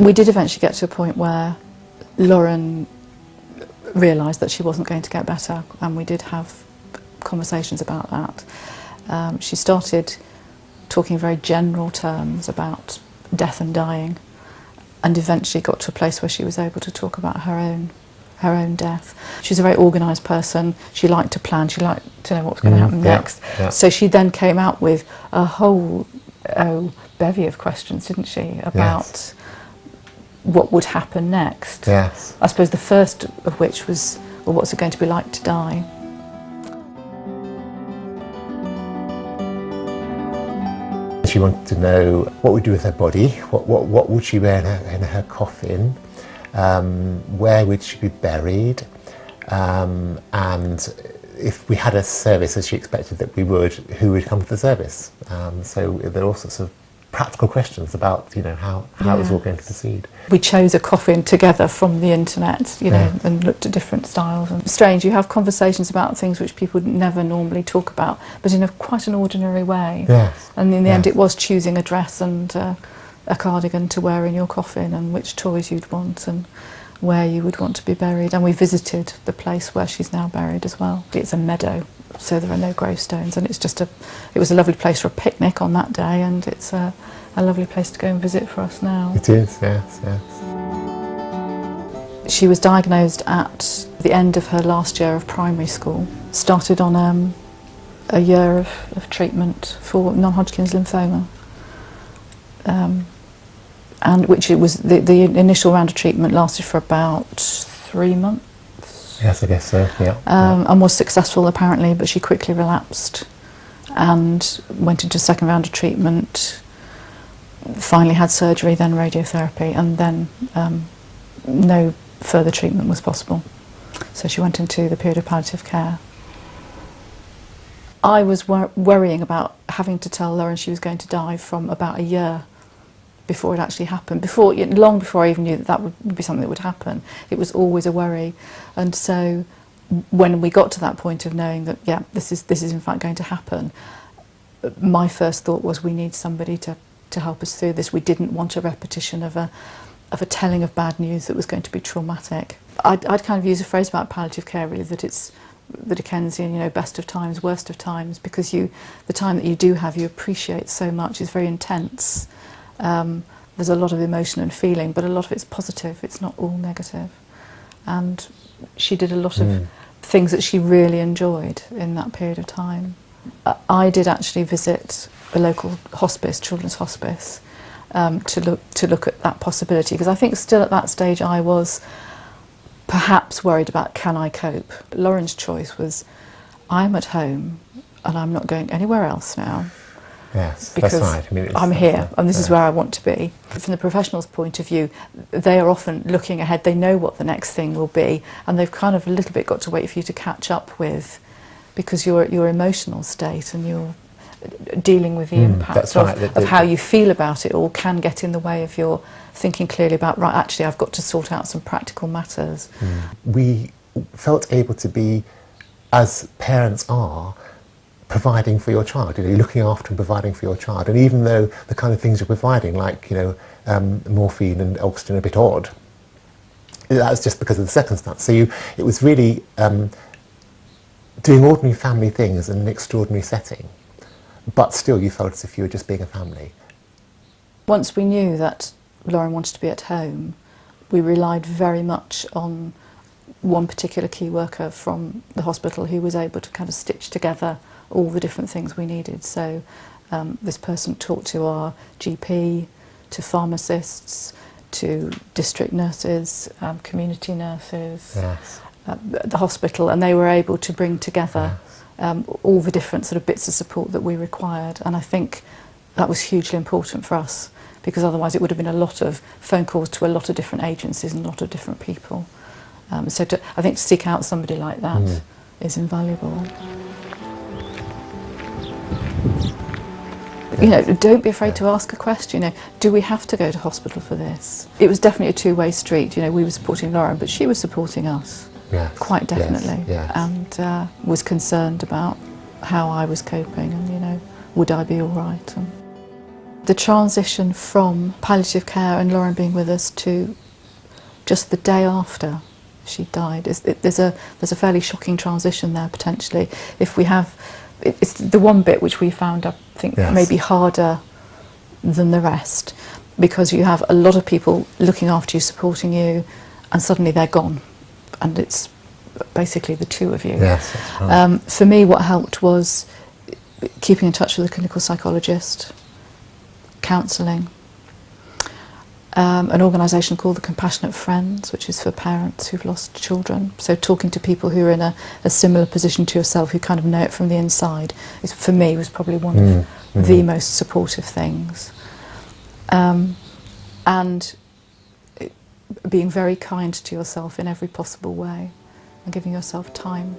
We did eventually get to a point where Lauren realised that she wasn't going to get better, and we did have conversations about that. She started talking in very general terms about death and dying, and eventually got to a place where she was able to talk about her own death. She's a very organised person. She liked to plan. She liked to know what was going to happen next. Yeah. So she then came out with a whole bevy of questions, didn't she, about what would happen next. Yes. I suppose the first of which was, well, what's it going to be like to die? She wanted to know what we'd do with her body, what would she wear in her coffin, where would she be buried, and if we had a service as she expected that we would, who would come to the service. So there are all sorts of practical questions about, you know, how it was all going to proceed. We chose a coffin together from the internet, you know, and looked at different styles. And strange, you have conversations about things which people would never normally talk about, but in quite an ordinary way. Yes. And in the end, it was choosing a dress and a cardigan to wear in your coffin, and which toys you'd want, and where you would want to be buried. And we visited the place where she's now buried as well. It's a meadow, so there are no gravestones, and it was a lovely place for a picnic on that day, and it's a lovely place to go and visit for us now. It is, yes, yes. She was diagnosed at the end of her last year of primary school, started on a year of treatment for non-Hodgkin's lymphoma, and which it was the initial round of treatment lasted for about 3 months. Yes, I guess so, yeah. And was successful apparently, but she quickly relapsed and went into a second round of treatment, finally had surgery, then radiotherapy, and then no further treatment was possible. So she went into the period of palliative care. I was worrying about having to tell Lauren she was going to die from about a year before it actually happened. Long before I even knew that would be something that would happen. It was always a worry. And so when we got to that point of knowing that, yeah, this is in fact going to happen, my first thought was we need somebody to help us through this. We didn't want a repetition of a telling of bad news that was going to be traumatic. I'd kind of use a phrase about palliative care, really, that it's the Dickensian, you know, best of times, worst of times, because the time that you do have, you appreciate so much. It's very intense. There's a lot of emotion and feeling, but a lot of it's positive. It's not all negative. And she did a lot of things that she really enjoyed in that period of time. I did actually visit a local hospice, children's hospice, to look at that possibility, because I think still at that stage I was perhaps worried about, can I cope? But Lauren's choice was, I'm at home and I'm not going anywhere else now. Yes, because that's right. I mean, I'm here and this is where I want to be. From the professional's point of view, they are often looking ahead. They know what the next thing will be, and they've kind of a little bit got to wait for you to catch up with, because your emotional state and your dealing with the impact of how you feel about it all can get in the way of your thinking clearly about, right, actually I've got to sort out some practical matters. We felt able to be, as parents are, providing for your child, you know, looking after and providing for your child. And even though the kind of things you're providing, like, you know, morphine and oxygen, are a bit odd, that's just because of the circumstance. So it was really doing ordinary family things in an extraordinary setting, but still you felt as if you were just being a family. Once we knew that Lauren wanted to be at home, we relied very much on one particular key worker from the hospital who was able to kind of stitch together all the different things we needed. So this person talked to our GP, to pharmacists, to district nurses, community nurses, the hospital, and they were able to bring together all the different sort of bits of support that we required. And I think that was hugely important for us, because otherwise it would have been a lot of phone calls to a lot of different agencies and a lot of different people. So I think to seek out somebody like that is invaluable. You know, don't be afraid to ask a question. You know, do we have to go to hospital for this? It was definitely a two-way street. You know, we were supporting Lauren, but she was supporting us, quite definitely, and was concerned about how I was coping, and, you know, would I be all right? The transition from palliative care and Lauren being with us to just the day after she died, there's a fairly shocking transition there potentially. If we have, it's the one bit which we found, I think, Yes. maybe harder than the rest, because you have a lot of people looking after you, supporting you, and suddenly they're gone, and it's basically the two of you. Yes, that's right. For me, what helped was keeping in touch with a clinical psychologist, counselling, an organisation called the Compassionate Friends, which is for parents who've lost children. So talking to people who are in a similar position to yourself, who kind of know it from the inside, for me was probably one of the most supportive things. And being very kind to yourself in every possible way, and giving yourself time.